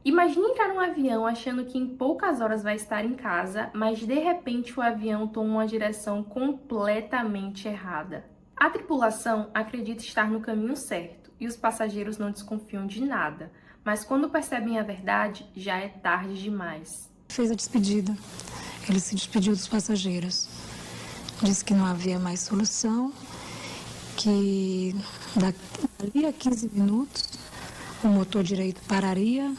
Imagine entrar num avião achando que em poucas horas vai estar em casa, mas de repente o avião toma uma direção completamente errada. A tripulação acredita estar no caminho certo e os passageiros não desconfiam de nada, mas quando percebem a verdade, já é tarde demais. Fez a despedida. Ele se despediu dos passageiros. Disse que não havia mais solução, que dali a 15 minutos o motor direito pararia,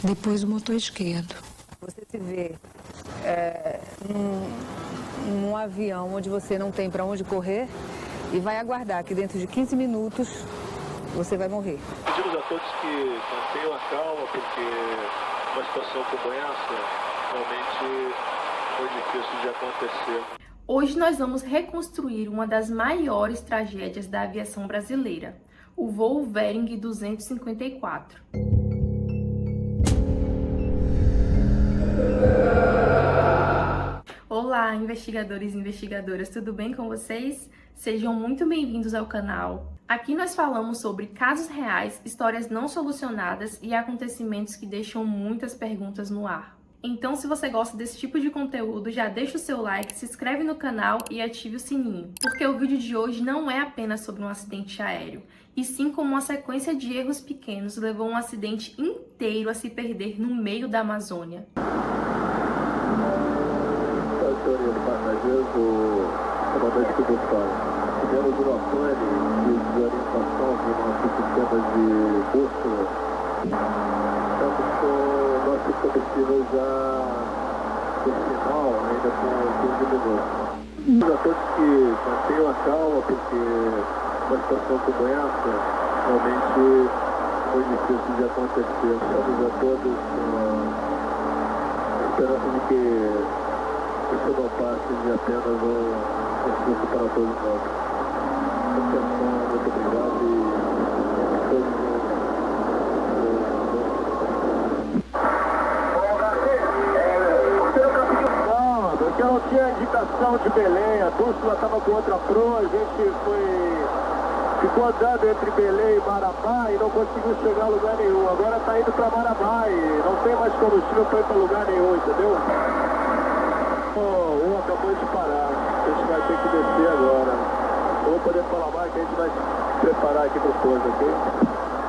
depois o motor esquerdo. Você se vê num avião onde você não tem para onde correr e vai aguardar que dentro de 15 minutos você vai morrer. Pedimos a todos que mantenham a calma, porque uma situação como essa realmente foi difícil de acontecer. Hoje nós vamos reconstruir uma das maiores tragédias da aviação brasileira, o voo Varing 254. Olá, investigadores e investigadoras, tudo bem com vocês? Sejam muito bem-vindos ao canal. Aqui nós falamos sobre casos reais, histórias não solucionadas e acontecimentos que deixam muitas perguntas no ar. Então, se você gosta desse tipo de conteúdo, já deixa o seu like, se inscreve no canal e ative o sininho, porque o vídeo de hoje não é apenas sobre um acidente aéreo, e sim como uma sequência de erros pequenos levou um acidente inteiro a se perder no meio da Amazônia. Senhores passageiros do comandante Kubutsari, tivemos uma pane de desorientação do nosso sistema de bússola. Estamos com o nosso combustível já no final, ainda com 15 minutos. Pedimos a todos que mantenham a calma, porque uma situação como essa realmente foi difícil de acontecer. Estamos a todos com a esperança de que isso não passe de apenas um susto para todos nós. Muito obrigado e todos Não, porque não tinha indicação de Belém, a bússola estava com outra proa, a gente ficou andando entre Belém e Marabá e não conseguiu chegar a lugar nenhum. Agora está indo para Marabá e não tem mais combustível para ir para lugar nenhum, entendeu? Um acabou de parar, a gente vai ter que descer agora. Não vou poder falar mais, que a gente vai se preparar aqui para o pouso, ok?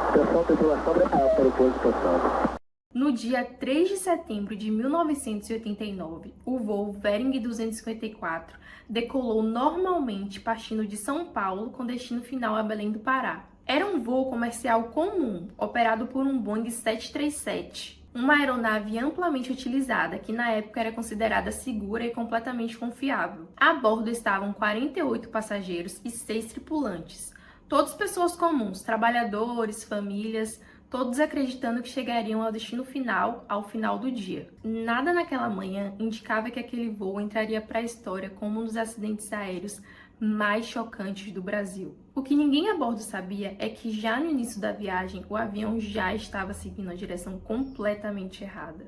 Atenção, tripulação, preparada para o pouso passado. No dia 3 de setembro de 1989, o voo Varing 254 decolou normalmente partindo de São Paulo com destino final a Belém do Pará. Era um voo comercial comum, operado por um Boeing 737. Uma aeronave amplamente utilizada, que na época era considerada segura e completamente confiável. A bordo estavam 48 passageiros e 6 tripulantes, todos pessoas comuns, trabalhadores, famílias, todos acreditando que chegariam ao destino final ao final do dia. Nada naquela manhã indicava que aquele voo entraria para a história como um dos acidentes aéreos mais chocantes do Brasil. O que ninguém a bordo sabia é que já no início da viagem, o avião já estava seguindo a direção completamente errada.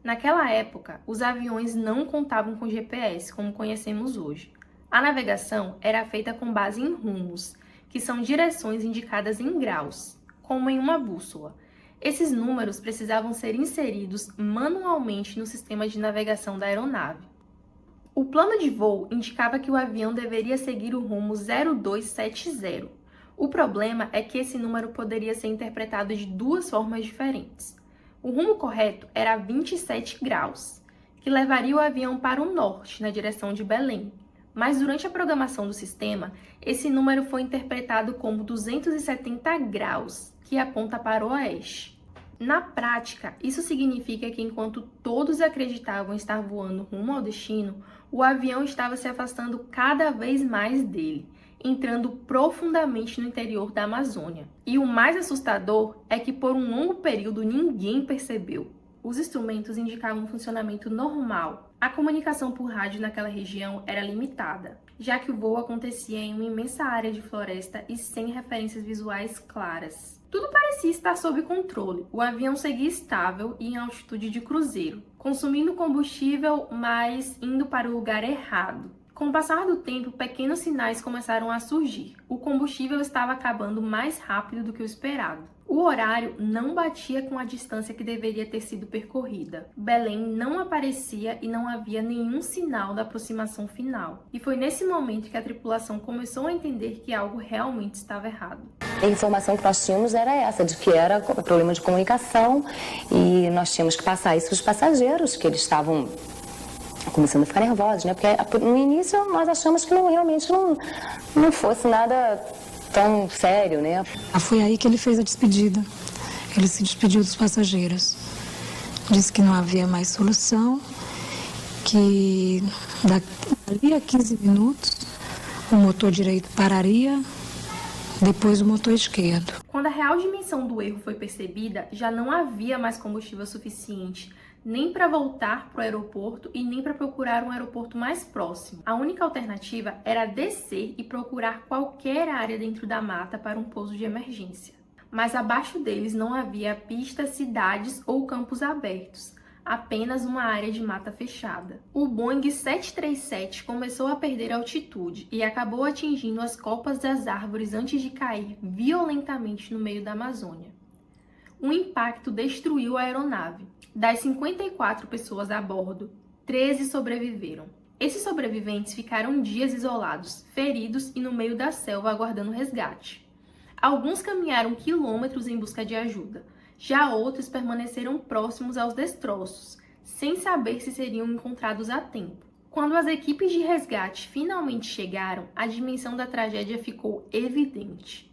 Naquela época, os aviões não contavam com GPS, como conhecemos hoje. A navegação era feita com base em rumos, que são direções indicadas em graus, como em uma bússola. Esses números precisavam ser inseridos manualmente no sistema de navegação da aeronave. O plano de voo indicava que o avião deveria seguir o rumo 0270. O problema é que esse número poderia ser interpretado de duas formas diferentes. O rumo correto era 27 graus, que levaria o avião para o norte, na direção de Belém. Mas durante a programação do sistema, esse número foi interpretado como 270 graus, que aponta para o oeste. Na prática, isso significa que enquanto todos acreditavam estar voando rumo ao destino, o avião estava se afastando cada vez mais dele, entrando profundamente no interior da Amazônia. E o mais assustador é que por um longo período ninguém percebeu. Os instrumentos indicavam um funcionamento normal. A comunicação por rádio naquela região era limitada, já que o voo acontecia em uma imensa área de floresta e sem referências visuais claras. Tudo parecia estar sob controle. O avião seguia estável e em altitude de cruzeiro, consumindo combustível, mas indo para o lugar errado. Com o passar do tempo, pequenos sinais começaram a surgir. O combustível estava acabando mais rápido do que o esperado. O horário não batia com a distância que deveria ter sido percorrida. Belém não aparecia e não havia nenhum sinal da aproximação final. E foi nesse momento que a tripulação começou a entender que algo realmente estava errado. A informação que nós tínhamos era essa, de que era problema de comunicação e nós tínhamos que passar isso para os passageiros, que eles estavam começando a ficar nervosos, né? Porque no início nós achamos que realmente não fosse nada tão sério, né? Foi aí que ele fez a despedida. Ele se despediu dos passageiros. Disse que não havia mais solução, que dali a 15 minutos o motor direito pararia, depois o motor esquerdo. Quando a real dimensão do erro foi percebida, já não havia mais combustível suficiente nem para voltar para o aeroporto e nem para procurar um aeroporto mais próximo. A única alternativa era descer e procurar qualquer área dentro da mata para um pouso de emergência. Mas abaixo deles não havia pistas, cidades ou campos abertos, apenas uma área de mata fechada. O Boeing 737 começou a perder altitude e acabou atingindo as copas das árvores antes de cair violentamente no meio da Amazônia. O impacto destruiu a aeronave. Das 54 pessoas a bordo, 13 sobreviveram. Esses sobreviventes ficaram dias isolados, feridos e no meio da selva aguardando resgate. Alguns caminharam quilômetros em busca de ajuda, já outros permaneceram próximos aos destroços, sem saber se seriam encontrados a tempo. Quando as equipes de resgate finalmente chegaram, a dimensão da tragédia ficou evidente.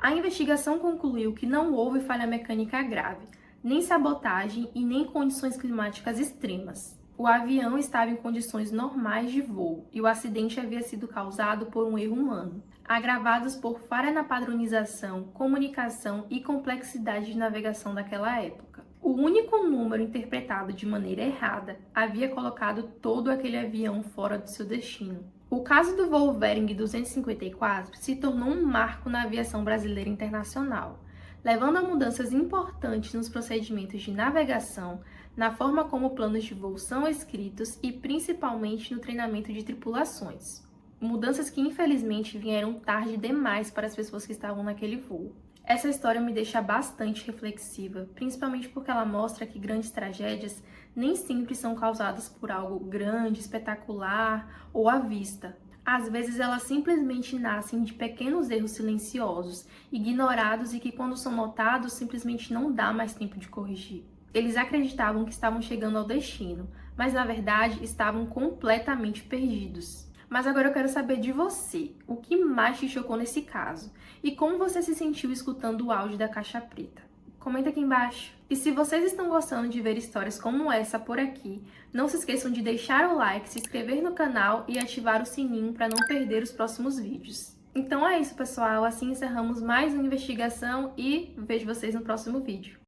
A investigação concluiu que não houve falha mecânica grave, nem sabotagem e nem condições climáticas extremas. O avião estava em condições normais de voo e o acidente havia sido causado por um erro humano, agravados por falha na padronização, comunicação e complexidade de navegação daquela época. O único número interpretado de maneira errada havia colocado todo aquele avião fora do seu destino. O caso do voo Varing 254 se tornou um marco na aviação brasileira internacional, levando a mudanças importantes nos procedimentos de navegação, na forma como planos de voo são escritos e principalmente no treinamento de tripulações. Mudanças que infelizmente vieram tarde demais para as pessoas que estavam naquele voo. Essa história me deixa bastante reflexiva, principalmente porque ela mostra que grandes tragédias nem sempre são causadas por algo grande, espetacular ou à vista. Às vezes elas simplesmente nascem de pequenos erros silenciosos, ignorados e que quando são notados simplesmente não dá mais tempo de corrigir. Eles acreditavam que estavam chegando ao destino, mas na verdade estavam completamente perdidos. Mas agora eu quero saber de você, o que mais te chocou nesse caso? E como você se sentiu escutando o áudio da Caixa Preta? Comenta aqui embaixo. E se vocês estão gostando de ver histórias como essa por aqui, não se esqueçam de deixar o like, se inscrever no canal e ativar o sininho para não perder os próximos vídeos. Então é isso, pessoal. Assim encerramos mais uma investigação e vejo vocês no próximo vídeo.